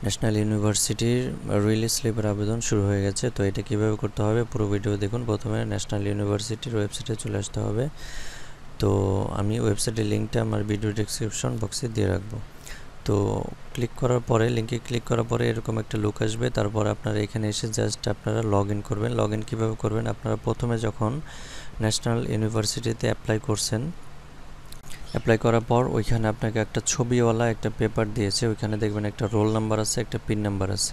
National ইউনিভার্সিটির release স্লিপের আবেদন শুরু হয়ে গেছে। তো এটা কীভাবে করতে হবে পুরো ভিডিও দেখুন। প্রথমে ন্যাশনাল ইউনিভার্সিটির ওয়েবসাইটে চলে আসতে হবে। তো আমি ওয়েবসাইটের লিঙ্কটা আমার ভিডিও ডেসক্রিপশন বক্সে দিয়ে রাখবো। তো ক্লিক করার পরে লিঙ্কে ক্লিক করার পরে এরকম একটা লুক আসবে। তারপর আপনারা এখানে এসে জাস্ট আপনারা লগ ইন করবেন। লগ ইন কীভাবে করবেন, আপনারা প্রথমে যখন ন্যাশনাল ইউনিভার্সিটিতে অ্যাপ্লাই করছেন, অ্যাপ্লাই করার পর ওইখানে আপনাকে একটা ছবিওয়ালা একটা পেপার দিয়েছে, ওইখানে দেখবেন একটা রোল নাম্বার আছে, একটা পিন নাম্বার আছে।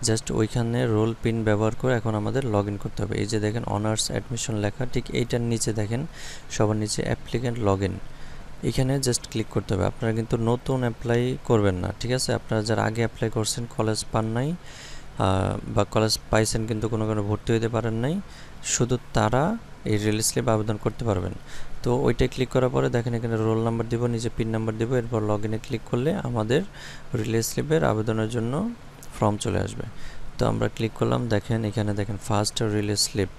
জাস্ট ওইখানে রোল পিন ব্যবহার করে এখন আমাদের লগ ইন করতে হবে। এই যে দেখেন অনার্স অ্যাডমিশন লেখা, ঠিক এইটার নিচে দেখেন সবার নিচে অ্যাপ্লিক্যান্ট লগ ইন, এখানে জাস্ট ক্লিক করতে হবে। আপনারা কিন্তু নতুন অ্যাপ্লাই করবেন না, ঠিক আছে? আপনারা যারা আগে অ্যাপ্লাই করছেন, কলেজ পান নাই বা কলেজ পাইছেন কিন্তু কোনো কারণে ভর্তি হতে পারেন নাই, শুধু তারা এই রিলিজ স্লিপ আবেদন করতে পারবেন। তো ওইটাই ক্লিক করার পরে দেখেন এখানে রোল নাম্বার দিব, নিচে পিন নাম্বার দিব, এরপর লগ ইনে ক্লিক করলে আমাদের রিলিজ স্লিপের আবেদনের জন্য ফর্ম চলে আসবে। তো আমরা ক্লিক করলাম, দেখেন এখানে দেখেন ফার্স্ট রিলিজ স্লিপ।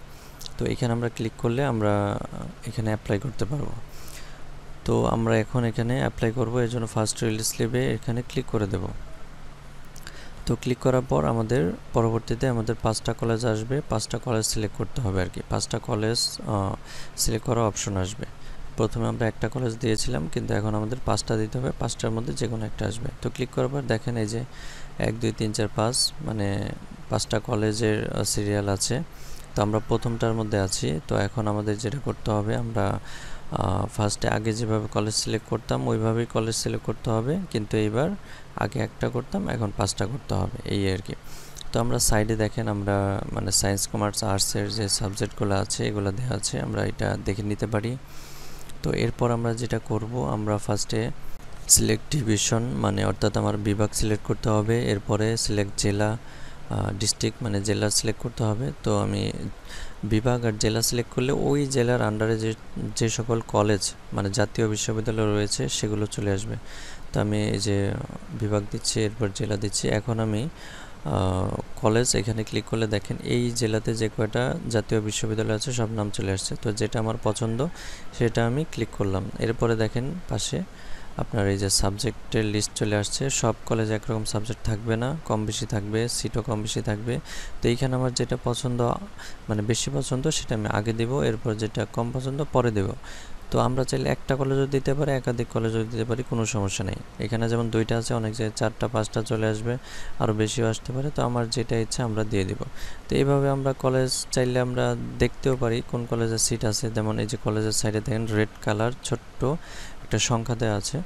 তো এখানে আমরা ক্লিক করলে আমরা এখানে অ্যাপ্লাই করতে পারবো। তো আমরা এখন এখানে অ্যাপ্লাই করব, এর জন্য ফার্স্ট রিলিজ স্লিপে এখানে ক্লিক করে দেব। তো ক্লিক করার পর আমাদের পরবর্তীতে আমাদের 5টা কলেজ আসবে, 5টা কলেজ সিলেক্ট করতে হবে আর কি। 5টা কলেজ সিলেক্ট করার অপশন আসবে। প্রথমে আমরা একটা কলেজ দিয়েছিলাম, কিন্তু এখন আমাদের 5টা দিতে হবে, 5টার মধ্যে যে কোনো একটা আসবে। তো ক্লিক করার পর দেখেন এই যে 1 2 3 4 5 মানে 5টা কলেজের সিরিয়াল আছে। তো আমরা প্রথমটার মধ্যে আছি। তো এখন আমাদের যেটা করতে হবে, আমরা ফার্স্টে আগে যেভাবে কলেজ সিলেক্ট করতাম ওইভাবেই কলেজ সিলেক্ট করতে হবে, কিন্তু এইবার আগে একটা করতাম, এখন 5টা করতে হবে, এই আর কি। তো আমরা সাইডে দেখেন আমরা মানে সায়েন্স কমার্স আর্টসের যে সাবজেক্টগুলো আছে এগুলো দেওয়া আছে, আমরা এটা দেখে নিতে পারি। তো এরপর আমরা যেটা করব, আমরা ফার্স্টে সিলেক্ট ডিভিশন মানে অর্থাৎ আমার বিভাগ সিলেক্ট করতে হবে, এরপরে সিলেক্ট জেলা ডিস্ট্রিক্ট মানে জেলা সিলেক্ট করতে হবে। তো আমি বিভাগ আর জেলা সিলেক্ট করলে ওই জেলার আন্ডারে যে সকল কলেজ মানে জাতীয় বিশ্ববিদ্যালয় রয়েছে সেগুলো চলে আসবে। তো আমি এই যে বিভাগ দিচ্ছি, এরপর জেলা দিচ্ছি। এখন আমি কলেজ এখানে ক্লিক করলে দেখেন এই জেলাতে যে কয়টা জাতীয় বিশ্ববিদ্যালয় আছে সব নাম চলে আসছে। তো যেটা আমার পছন্দ সেটা আমি ক্লিক করলাম। এরপরে দেখেন পাশে আপনার এই যে সাবজেক্টের লিস্ট চলে আসছে। সব কলেজে একরকম সাবজেক্ট থাকবে না, কম বেশি থাকবে, সিটও কম বেশি থাকবে। তো এইখানে আমার যেটা পছন্দ মানে বেশি পছন্দ সেটা আমি আগে দেব, এরপর যেটা কম পছন্দ পরে দেব। তো আমরা চাইলে একটা কলেজও দিতে পারি, একাধিক কলেজও দিতে পারি, কোনো সমস্যা নেই। এখানে যেমন 2টা আছে, অনেক জায়গায় 4টা 5টা চলে আসবে, আরও বেশিও আসতে পারে। তো আমার যেটা ইচ্ছা আমরা দিয়ে দিব। তো এইভাবে আমরা কলেজ চাইলে আমরা দেখতেও পারি কোন কলেজের সিট আছে। যেমন এই যে কলেজের সাইডে দেখেন রেড কালার ছোট্ট একটা সংখ্যা দেওয়া আছে।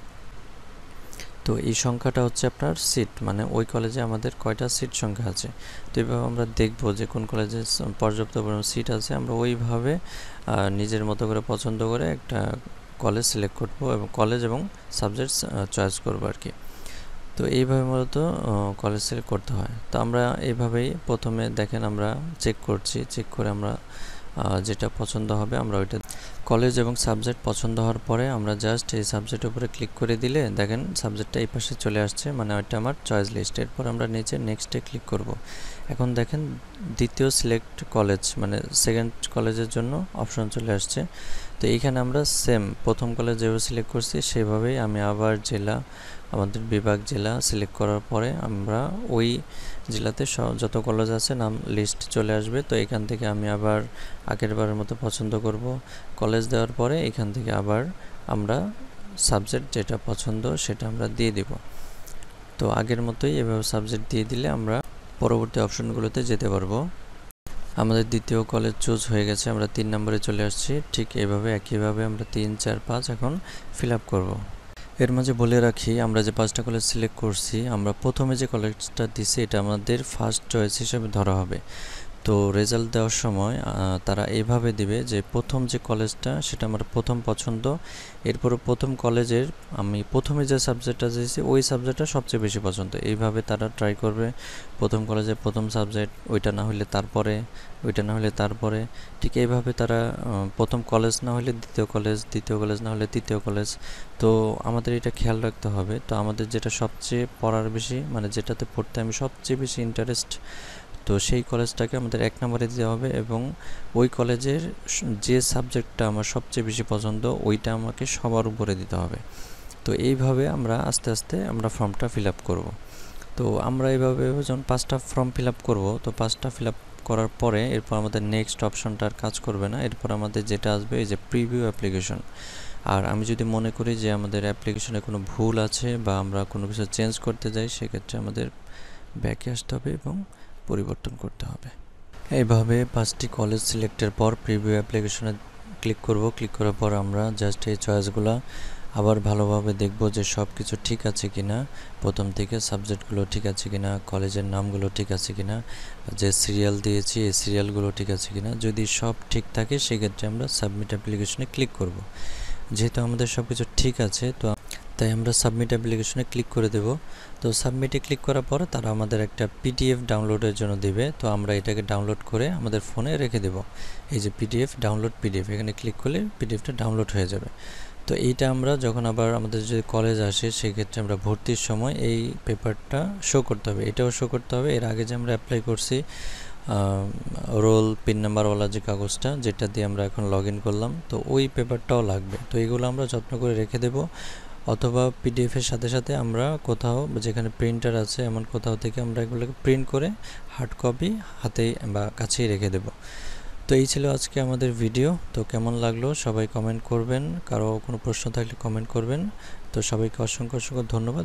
তো এই সংখ্যাটা হচ্ছে আপনার সিট, মানে ওই কলেজে আমাদের কয়টা সিট সংখ্যা আছে। তো এইভাবে আমরা দেখব যে কোন কলেজে পর্যাপ্ত পরিমাণ সিট আছে, আমরা ওইভাবে নিজের মতো করে পছন্দ করে একটা কলেজ সিলেক্ট করব এবং কলেজ এবং সাবজেক্ট চয়েস করব আর কি। তো এইভাবে মূলত কলেজ সিলেক্ট করতে হয়। তো আমরা এইভাবেই প্রথমে দেখেন আমরা চেক করছি, চেক করে আমরা যেটা পছন্দ হবে আমরা ওইটা কলেজ এবং সাবজেক্ট পছন্দ হওয়ার পরে আমরা জাস্ট এই সাবজেক্টের উপরে ক্লিক করে দিলে দেখেন সাবজেক্টটা এই পাশে চলে আসছে, মানে ওইটা আমার চয়েস লিস্ট। এরপর আমরা নিচে নেক্সটে ক্লিক করব। এখন দেখেন দ্বিতীয় সিলেক্ট কলেজ মানে সেকেন্ড কলেজের জন্য অপশন চলে আসছে। তো এইখানে আমরা সেম প্রথম কলেজ যেভাবে সিলেক্ট করছি সেভাবেই আমি আবার জেলা আমাদের বিভাগ জেলা সিলেক্ট করার পরে আমরা ওই জেলাতে যত কলেজ আছে নাম লিস্ট চলে আসবে। তো এখান থেকে আমি আবার আগের বারের মতো পছন্দ করব, কলেজ দেওয়ার পরে এখান থেকে আবার আমরা সাবজেক্ট যেটা পছন্দ সেটা আমরা দিয়ে দিব। তো আগের মতোই এভাবে সাবজেক্ট দিয়ে দিলে আমরা পরবর্তী অপশনগুলোতে যেতে পারবো। আমাদের দ্বিতীয় কলেজ চুজ হয়ে গেছে, আমরা 3 নম্বরে চলে আসছি। ঠিক এইভাবে একইভাবে আমরা 3 4 5 এখন ফিল আপ করবো। এর মাঝে বলে রাখি আমরা যে 5টা কলেজ সিলেক্ট করছি, আমরা প্রথমে যে কলেজটা দিছি এটা আমাদের ফার্স্ট চয়েস হিসেবে ধরা হবে। তো রেজাল্ট দেওয়ার সময় তারা এইভাবে দিবে যে প্রথম যে কলেজটা সেটা আমার প্রথম পছন্দ, এরপরে প্রথম কলেজের আমি প্রথমে যে সাবজেক্টটা দিয়েছি ওই সাবজেক্টটা সবচেয়ে বেশি পছন্দ। এইভাবে তারা ট্রাই করবে প্রথম কলেজের প্রথম সাবজেক্ট, ওইটা না হলে তারপরে, ওইটা না হলে তারপরে, ঠিক এইভাবে তারা প্রথম কলেজ না হলে দ্বিতীয় কলেজ, দ্বিতীয় কলেজ না হলে তৃতীয় কলেজ। তো আমাদের এটা খেয়াল রাখতে হবে। তো আমাদের যেটা সবচেয়ে পড়ার বেশি মানে যেটাতে পড়তে আমি সবচেয়ে বেশি ইন্টারেস্ট, তো সেই কলেজটাকে আমাদের 1 নম্বরে দিতে হবে এবং ওই কলেজের যে সাবজেক্টটা আমার সবচেয়ে বেশি পছন্দ ওইটা আমাকে সবার উপরে দিতে হবে। তো এইভাবে আমরা আস্তে আস্তে আমরা ফর্মটা ফিল আপ করব। তো আমরা এইভাবে যখন 5টা ফর্ম ফিল আপ করবো, তো 5টা ফিল আপ করার পরে এরপর আমাদের নেক্সট অপশনটা আর কাজ করবে না। এরপর আমাদের যেটা আসবে এই যে প্রিভিউ অ্যাপ্লিকেশন। আর আমি যদি মনে করি যে আমাদের অ্যাপ্লিকেশনে কোনো ভুল আছে বা আমরা কোনো কিছু চেঞ্জ করতে যাই, সেক্ষেত্রে আমাদের ব্যাকে আসতে হবে এবং পরিবর্তন করতে হবে। এইভাবে 5টি কলেজ সিলেক্টের পর প্রিভিউ অ্যাপ্লিকেশনে ক্লিক করব। ক্লিক করার পর আমরা জাস্ট এই চয়েসগুলো আবার ভালোভাবে দেখব যে সব কিছু ঠিক আছে কিনা, প্রথম থেকে সাবজেক্টগুলো ঠিক আছে কিনা, কলেজের নামগুলো ঠিক আছে কিনা, যে সিরিয়াল দিয়েছি এই সিরিয়ালগুলো ঠিক আছে কিনা। যদি সব ঠিক থাকে সেক্ষেত্রে আমরা সাবমিট অ্যাপ্লিকেশনে ক্লিক করব। যেহেতু আমাদের সব কিছু ঠিক আছে, তো তাই আমরা সাবমিট অ্যাপ্লিকেশনে ক্লিক করে দেব। তো সাবমিটে ক্লিক করার পর তারা আমাদের একটা পিডিএফ ডাউনলোডের জন্য দিবে। তো আমরা এটাকে ডাউনলোড করে আমাদের ফোনে রেখে দেব। এই যে পিডিএফ ডাউনলোড পিডিএফ, এখানে ক্লিক করলে পিডিএফটা ডাউনলোড হয়ে যাবে। তো এইটা আমরা যখন আবার আমাদের যদি কলেজ আসে, সেক্ষেত্রে আমরা ভর্তির সময় এই পেপারটা শো করতে হবে, এটাও শো করতে হবে। এর আগে যে আমরা অ্যাপ্লাই করছি রোল পিন নাম্বারওয়ালা যে কাগজটা, যেটা দিয়ে আমরা এখন লগ ইন করলাম, তো ওই পেপারটাও লাগবে। তো এগুলো আমরা যত্ন করে রেখে দেব, অথবা পিডিএফের সাথে সাথে আমরা কোথাও যেখানে প্রিন্টার আছে এমন কোথাও থেকে আমরা এগুলোকে প্রিন্ট করে হার্ড কপি হাতেই বা কাছেই রেখে দেব। তো এই ছিল আজকে আমাদের ভিডিও। তো কেমন লাগলো সবাই কমেন্ট করবেন, কারো কোনো প্রশ্ন থাকলে কমেন্ট করবেন। তো সবাইকে অসংখ্য অসংখ্য ধন্যবাদ।